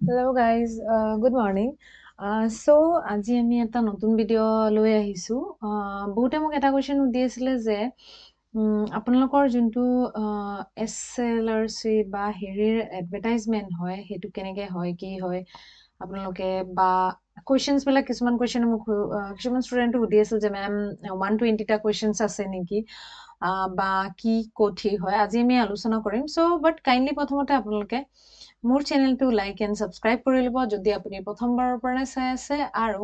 Hello guys, good morning. So আজি আমি এটা নতুন ভিডিঅ লৈ আহিছো বহুতে মোক এটা কোৱেশ্চন সুধিছিলে যে আপোনালোকৰ যোনটো SLRC বা হেৰিৰ এডভাৰটাইজমেন্ট হয় হেতু কেনেকে হয় কি হয় আপোনালোকে বা কোৱেশ্চনছ বিলাক কিছুমান কোৱেশ্চন মোক কিছুমান ষ্টুডেন্টে সুধি আছিল যে মেম 120 টা কোৱেশ্চনছ আছে নেকি বা কি কঠি হয় আজি আমি আলোচনা কৰিম সো বাট কাইন্ডলি প্ৰথমতে আপোনালোকে মোৰ চেনেলটো লাইক এণ্ড সাবস্ক্ৰাইব কৰি ল'ব যদি আপুনি প্ৰথমবাৰৰ পৰা চাই আছে আৰু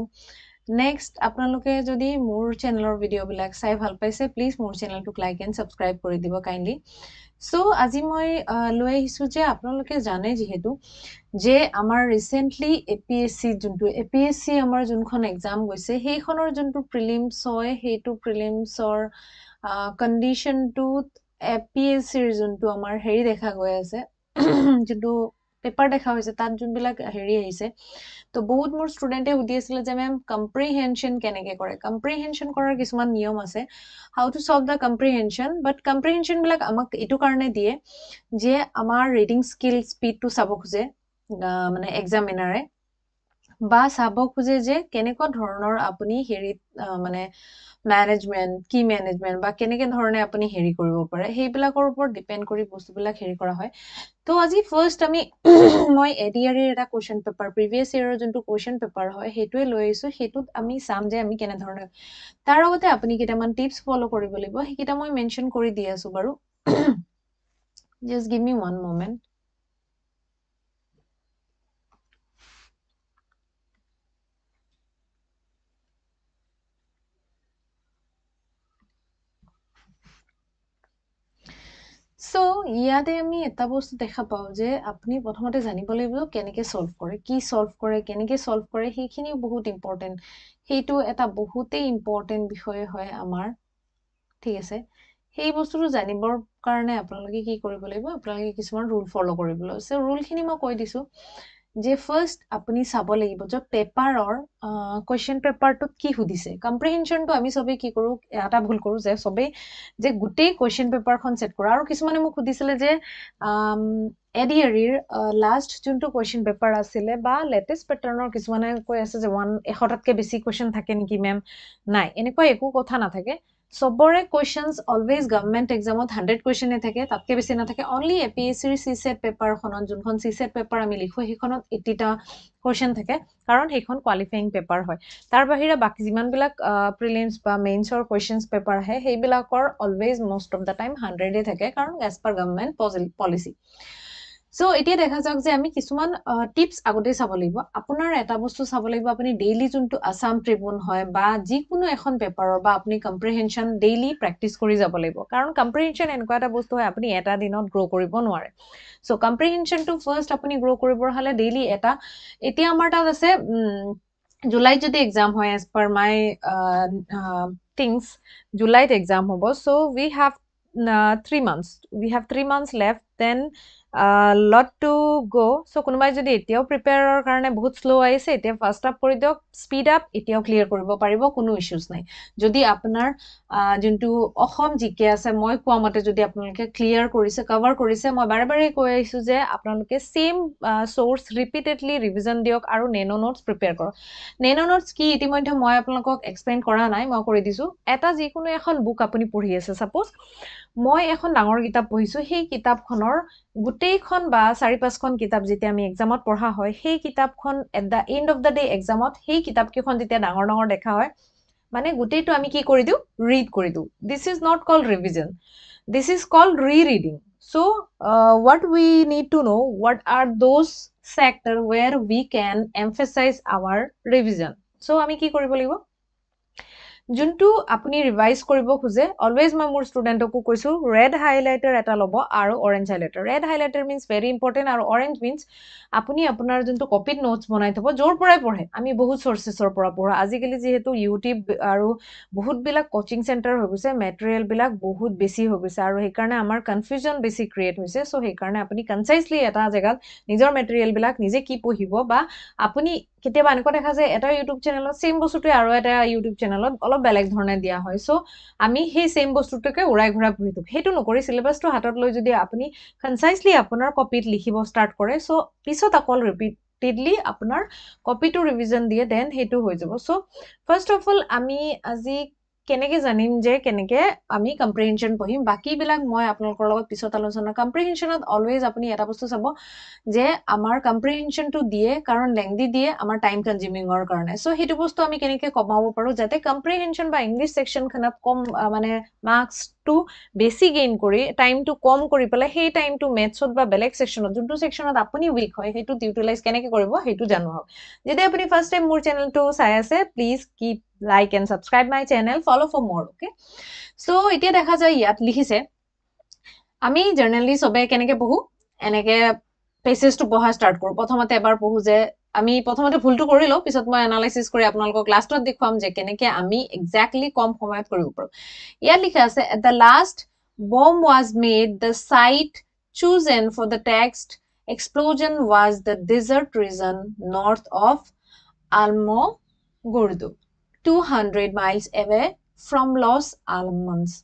নেক্সট আপোনালোকে যদি মোৰ চেনেলৰ ভিডিঅ'বিলাক চাই ভাল পাইছে প্লিজ মোৰ চেনেলটোক লাইক এণ্ড সাবস্ক্ৰাইব কৰি দিব কাইন্ডলি সো আজি মই লৈ আহিছো যে আপোনালোকে জানে যিহেতু যে আমাৰ ৰিসেন্টলি এপিএসসি যোনটো এপিএসসি আমাৰ যোনখন এক্সাম গৈছে সেইখনৰ যোনটো প্ৰিলিমছ হয় সেইটো প্ৰিলিমছৰ কণ্ডিশনটোত এপিএসসিৰ যোনটো আমাৰ হেৰি দেখা গৈ আছে যোনটো পেপাৰ দেখা হৈছে তাত যোনবিলাক হেৰি আহিছে তো বহুত মোৰ ষ্টুডেন্টে সুধি আছিলে যে মেম কম্প্ৰিহেনশন কেনেকে কৰে কম্প্ৰিহেনশন কৰাৰ কিছুমান নিয়ম আছে হাউ টু সলভ দ্য কম্প্ৰিহেনশন বাট কম্প্ৰিহেনশন বিলাক আমাক এইটো কাৰণে দিয়ে যে আমাৰ ৰিডিং স্কিল স্পীডটো চাব খোজে মানে এক্সামিনাৰে বা চাব খোজে যে কেনেকুৱা ধৰণৰ আপুনি হেৰিত মানে মেনেজমেন্ট কি মেনেজমেন্ট বা কেনেকে ধৰণে আপুনি হেৰি কৰিব পাৰে সেইবিলাকৰ ওপৰত ডিপেন্ড কৰি বস্তুবিলাক হেৰি কৰা হয় তো আজি ফাৰ্ষ্ট আমি মই এডিআৰৰ এটা কোৱেশ্চন পেপাৰ প্ৰিভিয়াছ ইয়াৰৰ যোনটো কোৱেশ্চন পেপাৰ হয় সেইটোৱে লৈ আহিছো সেইটোত আমি চাম যে আমি কেনে ধৰণে তাৰ লগতে আপুনি কেইটামান টিপছ ফলো কৰিব লাগিব সেইকেইটা মই মেনশ্যন কৰি দি আছো বাৰু জাষ্ট গিভ মি ওৱান মোমেন্ট সো ইয়াতে আমি এটা বস্তু দেখা পাও যে আপুনি প্ৰথমতে জানিব লাগিব কেনেকে সলভ কৰে কি সলভ কৰে কেনেকে সলভ কৰে সেইখিনি বহুত ইম্পৰ্টেন্ট সেইটো এটা বহুতেই ইম্পৰ্টেন্ট বিষয় হয় আমাৰ ঠিক আছে সেই বস্তুটো জানিবৰ কাৰণে আপোনালোকে কি কৰিব লাগিব আপোনালোকে কিছুমান ৰুল ফলো কৰিব লাগিব সো ৰুলখিনি মই কৈ দিছো যে ফাৰ্ষ্ট আপুনি চাব লাগিব যে পেপাৰৰ কোৱেশ্চন পেপাৰটোত কি সুধিছে কম্প্ৰিহেনশনটো আমি সবে কি কৰো এটা ভুল কৰো যে সবে যে গোটেই কোৱেশ্চন পেপাৰখন সেট কৰা আৰু কিছুমানে মোক সুধিছিলে যে এডিআৰিৰ লাষ্ট যোনটো কোৱেশ্চন পেপাৰ আছিলে বা লেটেষ্ট পেটাৰ্নৰ কিছুমানে কৈ আছে যে 100টাতকে বেছি কোৱেশ্চন থাকে নেকি মেম নাই এনেকুৱা একো কথা নাথাকে সবৰে কোৱেশ্চনছ অলৱেজ গভৰ্ণমেণ্ট এক্সামত 100 কোৱেশ্চনে থাকে তাতকে বেছি নাথাকে অনলি এপিএসসিৰ সিসেট পেপাৰখনত যোনখন সিসেট পেপাৰ আমি লিখো সেইখনত 80টা কোৱেশ্চন থাকে কাৰণ সেইখন কোৱালিফাইং পেপাৰ হয় তাৰ বাহিৰে বাকি যিমানবিলাক প্ৰিলিমছ বা মেইনছৰ কোৱেশ্চনছ পেপাৰ আহে সেইবিলাকৰ always most of the time 100 থাকে কাৰণ as per government policy so এতিয়া দেখা যাওক যে আমি কিছুমান টিপস আগতে চাব লাগিব আপোনাৰ এটা বস্তু চাব লাগিব আপুনি ডেইলি যোনটো আসাম ট্ৰিবিউন হয় বা যিকোনো এখন পেপাৰৰ বা আপুনি কম্প্ৰিহেনশন ডেইলি প্ৰেক্টিচ কৰি যাব লাগিব কাৰণ কম্প্ৰিহেনশন এনেকুৱা এটা বস্তু হয় আপুনি এটা দিনত গ্ৰো কৰিব নোৱাৰে সো কম্প্ৰিহেনশনটো ফাৰ্ষ্ট আপুনি গ্ৰো কৰিবৰ হলে ডেইলি এটা এতিয়া আমাৰ তাত আছে জুলাইত যদি এক্সাম হয় এজ পাৰ মাই থিংছ জুলাইত এক্সাম হ'ব so we have 3 months we have 3 months left then lot to go so কোনোবাই যদি এতিয়াও প্ৰিপেয়াৰৰ কাৰণে বহুত স্লো আহিছে এতিয়া ফাৰ্স্ট আপ কৰি দিয়ক স্পীড আপ এতিয়াও ক্লিয়াৰ কৰিব পাৰিব কোনো ইস্যুজ নাই যদি আপোনাৰ যোনটো অসম জিকে আছে মই কোৱা মতে যদি আপোনালোকে ক্লিয়াৰ কৰিছে কভাৰ কৰিছে মই বাৰে বাৰে কৈ আহিছো যে আপোনালোকে সেম সোৰ্স ৰিপিটেডলি ৰিভিজন দিয়ক আৰু নেনো নোটস প্ৰিপেয়াৰ কৰক নেনো নোটস কি ইতিমধ্যে মই আপোনালোকক এক্সপ্লেইন কৰা নাই মই কৰি দিছো এটা যিকোনো এখন বুক আপুনি পঢ়ি আছে সাপোজ মই এখন ডাঙৰ কিতাপ পঢ়িছো সেই কিতাপখনৰ গোটেইখন বা 4-5খন কিতাপ যেতিয়া আমি এক্সামত পঢ়া হয় সেই কিতাপখন at the end of the day এক্সামত সেই কিতাপকেইখন যেতিয়া ডাঙৰ ডাঙৰ দেখা হয় মানে গোটেইটো আমি কি কৰি দিও ৰিড কৰি দিও this is not called revision this is called reading so what we need to know what are those sector where we can emphasize our revision so আমি কি কৰিব লাগিব যোনটো আপুনি ৰিভাইজ কৰিব খুজে অলৱেজ মই মোৰ ষ্টুডেণ্টকো কৈছো ৰেড হাইলাইটাৰ এটা ল'ব আৰু orange highlighter red highlighter means very important আৰু অৰেঞ্জ মিন্স আপুনি আপোনাৰ যোনটো কপিত নোটছ বনাই থব য'ৰ পৰাই পঢ়ে আমি বহুত চৰ্চেছৰ পৰা পঢ়ো আজিকালি যিহেতু ইউটিউব আৰু বহুতবিলাক কোচিং চেণ্টাৰ হৈ গৈছে মেটেৰিয়েলবিলাক বহুত বেছি হৈ গৈছে আৰু সেইকাৰণে আমাৰ কনফিউজন বেছি ক্ৰিয়েট হৈছে চ' সেইকাৰণে আপুনি কনচাইজলি এটা জেগাত নিজৰ মেটেৰিয়েলবিলাক নিজে কি পঢ়িব বা আপুনি কেতিয়াবা এনেকুৱা দেখা যায় এটা ইউটিউব চেনেলত সেম বস্তুটোৱে আৰু এটা ইউটিউব চেনেলত অলপ বেলেগ ধৰণে দিয়া হয় সো আমি সেই সেম বস্তুটোকে উৰাই ঘূৰাই পঢ়ি থাকো সেইটো নকৰি সিলেবাসটো হাতত লৈ যদি আপুনি কনচাইজলি আপোনাৰ কপিত লিখিব ষ্টাৰ্ট কৰে সো পিছত অকল ৰিপিট আনএক্সপেক্টেডলি আপোনাৰ কপিটো ৰিভিজন দিয়ে দেন হেতু হৈ যাব সো ফাৰ্স্ট অফ অল আমি আজি কেনেকে জানিম যে কেনেকে আমি কম্প্ৰিহেনশন পঢ়িম বাকি বিলাক মই আপোনালোকৰ লগত পিছত আলোচনা কম্প্ৰিহেনশনত অলৱেজ আপুনি এটা বস্তু চাব যে আমাৰ কম্প্ৰিহেনশনটো দিয়ে কাৰণ লেংদি দিয়ে আমাৰ টাইম কনজিউমিংৰ কাৰণে সো হেতু বস্তু আমি কেনেকে কমাব পাৰো যাতে কম্প্ৰিহেনশন বা ইংলিশ সেকশন খনত কম মানে মাৰ্কস টু বেছি গেইন কৰি টাইমটো কম কৰি পেলাই সেই টাইমটো মেথছত বা বেলেগ সেকশনত যোনটো সেকশনত আপুনি উইক হয় হেতু ইউটিলাইজ কেনেকে কৰিব হেতু জানো হওক যদি আপুনি ফাৰ্স্ট টাইম মোৰ চেনেলটো চাই আছে please keep like and subscribe my channel follow for মোৰ ওকে সো এতিয়া দেখা যায় ইয়াত লিখিছে আমি জেনাৰেলি সবে কেনেকে পঢ়ো এনেকে পেজেসটো পঢ়া স্টাৰ্ট কৰো প্ৰথমতে এবাৰ পঢ়ো যে আমি প্ৰথমতে ভুলটো কৰি লও পিছত মই এনালাইসিস কৰি আপোনালোকক লাষ্টত দেখুৱাম যে কেনেকে আমি এক্স্যাক্টলি কম সময়ত কৰিব পাৰো ইয়াত লিখা আছে at the last bomb was made the site chosen for the text explosion was the desert region north of Almogordo 200 miles away from Los Alamos.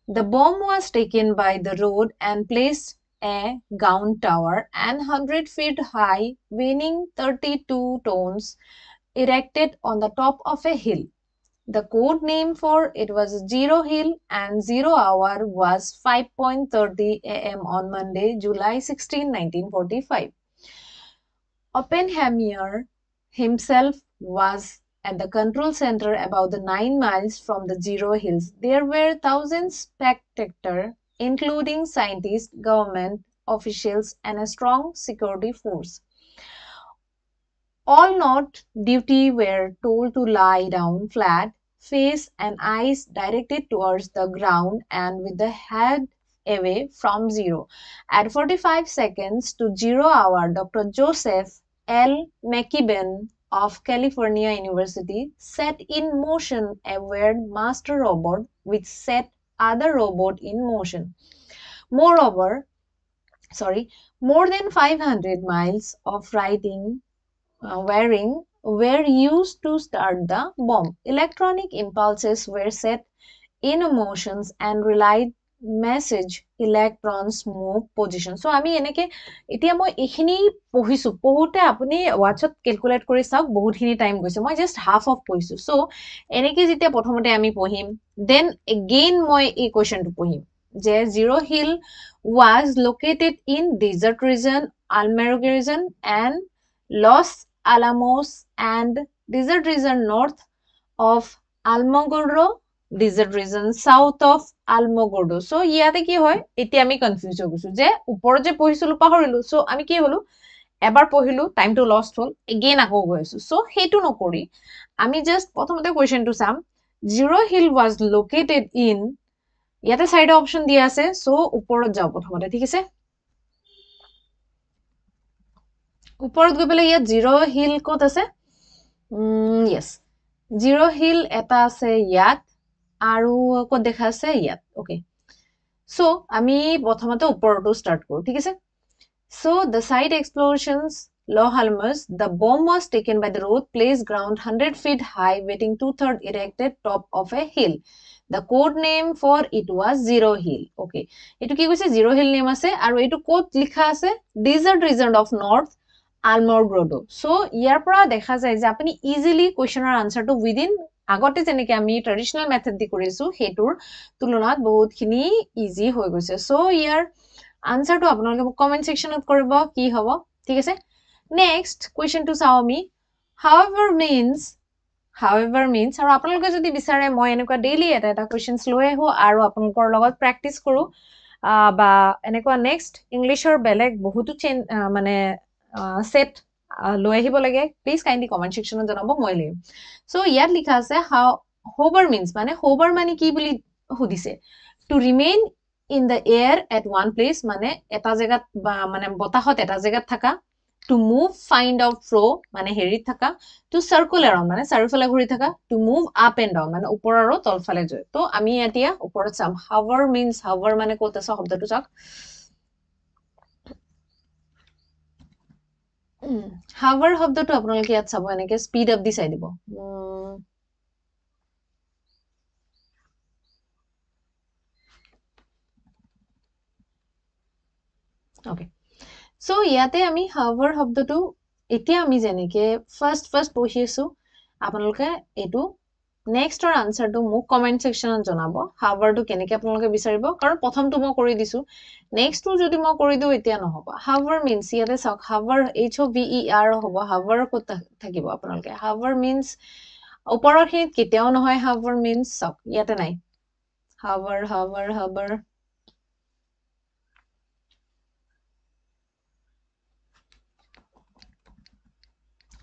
The bomb was taken by the road and placed a gaunt tower and 100 feet high, weighing 32 tons, erected on the top of a hill. The code name for it was Zero Hill and 0 hour was 5:30 a.m. on Monday, July 16, 1945. Oppenheimer himself was at the control center about the 9 miles from the Zero Hills. There were thousands spectators, including scientists, government officials, and a strong security force. All not duty were told to lie down flat, face and eyes directed towards the ground and with the head away from zero. At 45 seconds to 0 hour, Dr. Joseph L. McKibben of California University set in motion a weird master robot which set other robot in motion. More than 500 miles of wiring were used to start the bomb. Electronic impulses were set in motions and relayed message electrons move position. So আমি এনেকে এতিয়া মই এখিনি পঢ়িছো পঢ়োতে আপুনি ওয়াটছত calculate কৰি চাওক বহুতখিনি টাইম গৈছে মই জাস্ট হাফ অফ পঢ়িছো সো এনেকে যেতিয়া প্ৰথমতে আমি পঢ়িম দেন এগেইন মই এই কোৱেশ্চনটো পঢ়িম যে Zero Hill was located in desert region Almagro region and Los Alamos and desert region north of Almogordo desert region south of Almogordo. So ইয়াতে কি হয় এতিয়া আমি কনফিউজ হৈ গৈছো যে ওপৰত যে পঢ়িছিলো পাহৰিলো সো আমি কি হলো এবাৰ পঢ়িলো টাইমটো লষ্ট হল এগেইন আকৌ গৈ আছো সো হেতু নকৰি আমি জাস্ট প্ৰথমতে কোৱেশ্চনটো চাম Zero Hill was located in ইয়াতে চাৰিটা অপচন দিয়া আছে সো ওপৰত যাও প্ৰথমতে ঠিক আছে ওপৰত গৈ পেলাই ইয়াত Zero Hill ক'ত আছে yes Zero Hill এটা আছে ইয়াত আৰু ক'ত দেখা আছে ইয়াত ওকে সো আমি প্ৰথমতে ওপৰটো স্টাৰ্ট কৰো ঠিক আছে so the site explosions Los Alamos the bomb was taken by the road placed ground 100 feet high weighing 2/3 erected top of a hill the code name for it was Zero Hill okay এটো কি কৈছে Zero Hill name আছে আৰু এটো ক'ত লিখা আছে desert region of north Almogordo so ইয়াৰ পৰা দেখা যায় যে আপুনি ইজিলি কোৱেশ্চনৰ আনসাৰটো উইদিন আগতে যেনেকে আমি ট্ৰেডিশনাল মেথড দি কৰিছো হেতুৰ তুলনাত বহুতখিনি ইজি হৈ গৈছে সো ইয়াৰ আনসাৰটো আপোনালোকে কমেন্ট সেকশনত কৰিব কি হ'ব ঠিক আছে নেক্সট কোৱেশ্চনটো চাও আমি however means আৰু আপোনালোকে যদি বিচাৰে মই এনেকুৱা ডেইলি এটা কোৱেশ্চনস লৈ আহো আৰু আপোনালোকৰ লগত প্ৰেক্টিস কৰো বা এনেকুৱা নেক্সট ইংলিশৰ বেলেগ বহুতো মানে সেট লৈ আহিব লাগে প্লিজ কাইন্ডলি কমেন্ট সেকশনত জনাব মই লিম সো ইয়াত লিখা আছে hover means মানে কি বুলি সুধিছে to remain in the air at one place মানে এটা জায়গাত মানে বতাহত এটা জায়গাত থাকা to move find out flow মানে হেৰিত থাকা to circle around মানে চাৰিওফালে ঘূৰি থাকা to move up and down মানে ওপৰ আৰু তলফালে যায় তো আমি এতিয়া ওপৰত চাম hover means hover মানে ক'ত আছে শব্দটো চাওক hover শব্দটো আপোনালোকে ইয়াত চাব এনেকে স্পিড আপ দি চাই দিব okay so ইয়াতে আমি hover শব্দটো এতিয়া আমি যেনেকে ফাৰ্ষ্ট পঢ়ি আছো আপোনালোকে এটো নেক্সট অৰ আনসাৰটো মোক কমেন্ট সেকশনত জনাব হাভাৰটো কেনেকে আপোনালোকে বিচাৰিব কাৰণ প্ৰথমটো মই কৰি দিছো নেক্সটটো যদি মই কৰি দিও এতিয়া নহব হাভাৰ মিন্স ইয়াতে চাওক হাভাৰ HOVER হ'ব হাভাৰ কত থাকিব আপোনালোকে হাভাৰ মিন্স ওপৰৰ খিনিত কেতিয়াও নহয় হাভাৰ মিন্স চাওক ইয়াতে নাই হাভাৰ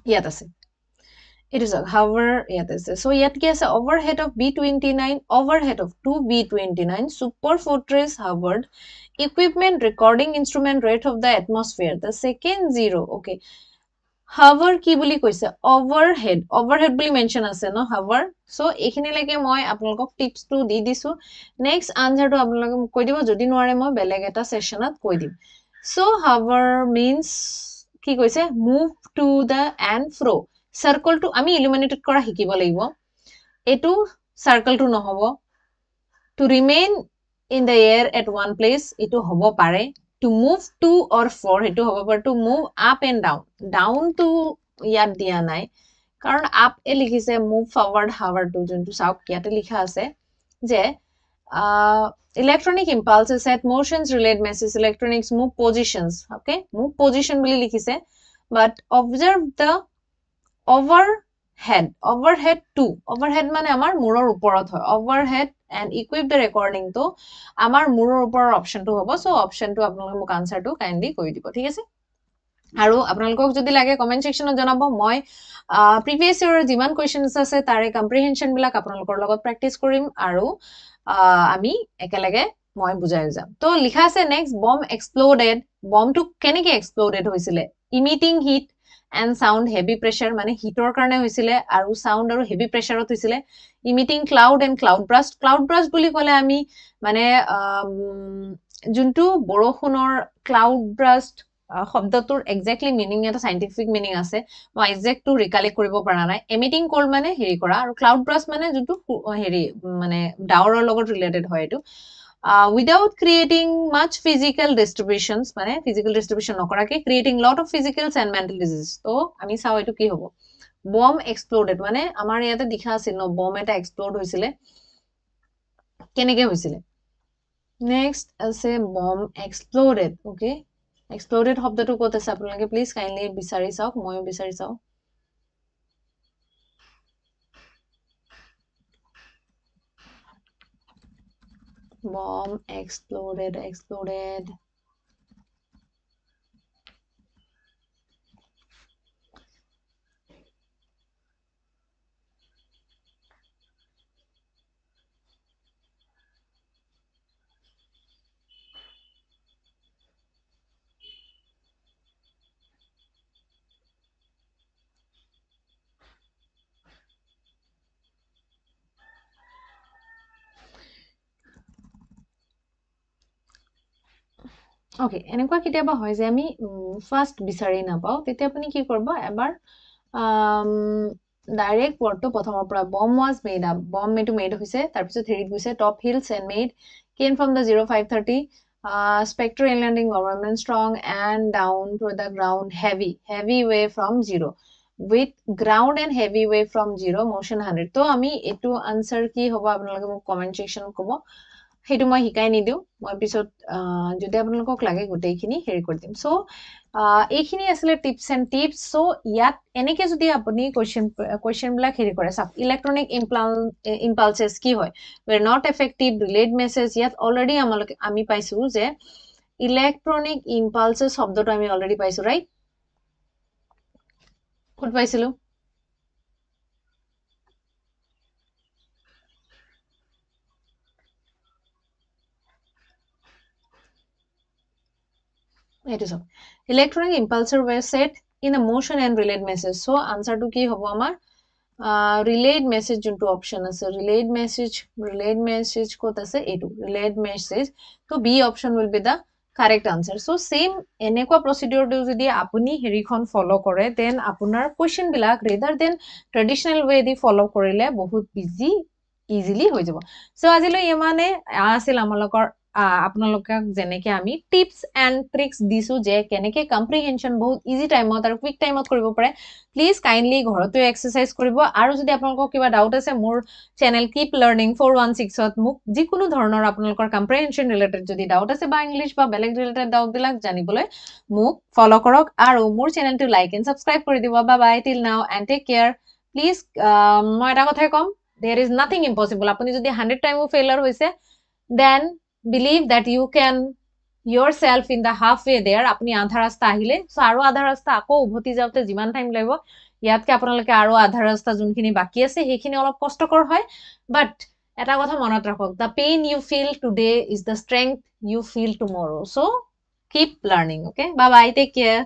ইয়াত আছে It is a hover, yeah, this is. So yet guess overhead of B29, overhead of 2B29, super fortress hovered, equipment recording instrument rate of the atmosphere. The second zero, okay. Hover ki buli koise overhead buli mention ase no hover. So ekhini leke moi apnalok tips to di disu. Next answer to apnalok koi dibo jodi noare moi beleg eta sessionat koi dim. So hover means ki koise move to the and fro. Circle to আমি illuminated করা শিকিব লাগিব এটো circle to নহব to remain in the air at one place এটো হব পারে to move to or for এটো হব পারে to move up and down to ইয়াত দিয়া নাই কারণ up এ লিখিছে move forward hover to যোনটো চাওক ইয়াতে লিখা আছে যে electronic impulses at motions relate message electronics move positions okay move position বুলি লিখিছে but observe the overhead to overhead মানে আমাৰ মূৰৰ ওপৰত হয় overhead and equip the recording to আমাৰ মূৰৰ ওপৰৰ অপশনটো হ'ব সো অপশনটো আপোনালোকে মোক আনসাৰটো কাইন্ডলি কৰি দিব ঠিক আছে আৰু আপোনালোকক যদি লাগে কমেন্ট সেকশনত জনাব মই প্ৰিভিয়াস ইয়াৰৰ যিমান কোৱেশ্চনছ আছে তাৰে কম্প্ৰিহেনশন বিলাক আপোনালোকৰ লগত প্ৰেক্টিস কৰিম আৰু আমি একেলগে মই বুজাই যাম তো লিখা আছে নেক্সট বম এক্সপ্লোডেড বমটো কেনেকে এক্সপ্লোডেড হৈছিলে emitting heat and sound heavy pressure মানে হিটৰ কাৰণে হৈছিলে আৰু সাউন্ড আৰু হেভি প্ৰেছাৰত হৈছিলে emitting cloud and cloud burst বুলি ক'লে আমি মানে যোনটো বৰষুণৰ ক্লাউড ব্ৰাষ্ট শব্দটোৰ এক্স্যাক্টলি মিনিং এটা সাইন্টিফিক মিনিং আছে মই এক্স্যাক্টটো ৰিকালেক্ট কৰিব পৰা নাই এমিটিং কোল্ড মানে হেৰি কৰা আৰু ক্লাউড ব্ৰাষ্ট মানে যোনটো হেৰি মানে ডাৱৰৰ লগত ৰিলেটেড হয় এটো without creating much physical distributions মানে physical distribution নকৰাকে creating lot of physical and mental disease তো আমি চাও এটো কি হ'ব bomb exploded মানে আমাৰ ইয়াতে দেখা আছিল ন bomb এটা explode হৈছিলে কেনেকে হৈছিলে next আছে bomb exploded okay exploded শব্দটো কত আছে আপোনালোকে প্লিজ কাইন্ডলি বিচাৰি চাওক ময়ো বিচাৰি চাও bomb exploded Okay, এনেকুৱা কিতিয়াবা হয় যে আমি ফাৰ্স্ট বিচাৰি নাপাও তেতিয়া আপুনি কি কৰিব এবাৰ ডাইৰেক্ট ওয়াৰ্ডটো প্ৰথমৰ পৰা bomb was made up bomb এটো মেড হৈছে তাৰ পিছত হেৰিত গৈছে top hills and made came from the 0530 spectral landing government strong and down to the ground heavy way from zero with ground and heavy way from zero motion 100 তো আমি এটো answer কি হ'ব আপোনালোকে মোক কমেন্ট সেকশনত ক'ব হেতু মই হিকাই নি দিও মই পিছত যদি আপোনালোকক লাগে গোটেইখিনি হেৰি কৰি দিম সো এইখিনি আসলে টিপস এন্ড টিপস সো ইয়াত এনেকে যদি আপুনি কোৱেশ্চন বিলাক হেৰি কৰে সব ইলেক্ট্ৰনিক ইম্পালসেস কি হয় were not effective delayed message ইয়াত অলৰেডি আমি পাইছো যে ইলেক্ট্ৰনিক ইম্পালসেস শব্দটো আমি অলৰেডি পাইছো ৰাইট কোন পাইছিলো এটো সব electronic impulses were set in a motion and relayed message so answer to কি হ'ব আমাৰ relayed message যোনটো অপশন আছে relayed message কত আছে এটো relayed message so b option will be the correct answer so same এনেকুৱা procedure টো যদি আপুনি হেৰিখন ফলো কৰে then আপোনাৰ question বিলাক rather than traditional way দি ফলো কৰিলে বহুত easily হৈ যাব so আজিলৈ ইমানে আছিল আমালোকৰ আপোনালোকক যেনেকে আমি টিপস এণ্ড ট্ৰিক্স দিছো যে কেনেকে কম্প্ৰিহেনশ্যন বহুত ইজি টাইমত আৰু কুইক টাইমত কৰিব পাৰে প্লিজ কাইণ্ডলি ঘৰতো এক্সাৰচাইজ কৰিব আৰু যদি আপোনালোকৰ কিবা ডাউট আছে মোৰ চেনেল কিপ লাৰ্নিং 416ত মোক যিকোনো ধৰণৰ আপোনালোকৰ কম্প্ৰিহেনশ্যন ৰিলেটেড যদি ডাউট আছে বা ইংলিছ বা বেলেগ ৰিলেটেড ডাউট বিলাক জানিবলৈ মোক ফলো কৰক আৰু মোৰ চেনেলটো লাইক এণ্ড ছাবস্ক্ৰাইব কৰি দিব bye bye till now and tech care please মই এটা কথাই ক'ম there is nothing impossible আপুনি যদি 100 টাইমো ফেইলাৰ হৈছে then believe that you can yourself in the halfway there apni adha rasta ahile so aro adha rasta ako ubhoti jaute jiman time laibo yatke apnaloke aro adha rasta junkhini baki ase hekhini olop koshtokor hoy but eta kotha monot rakhok the pain you feel today is the strength you feel tomorrow so keep learning okay bye bye take care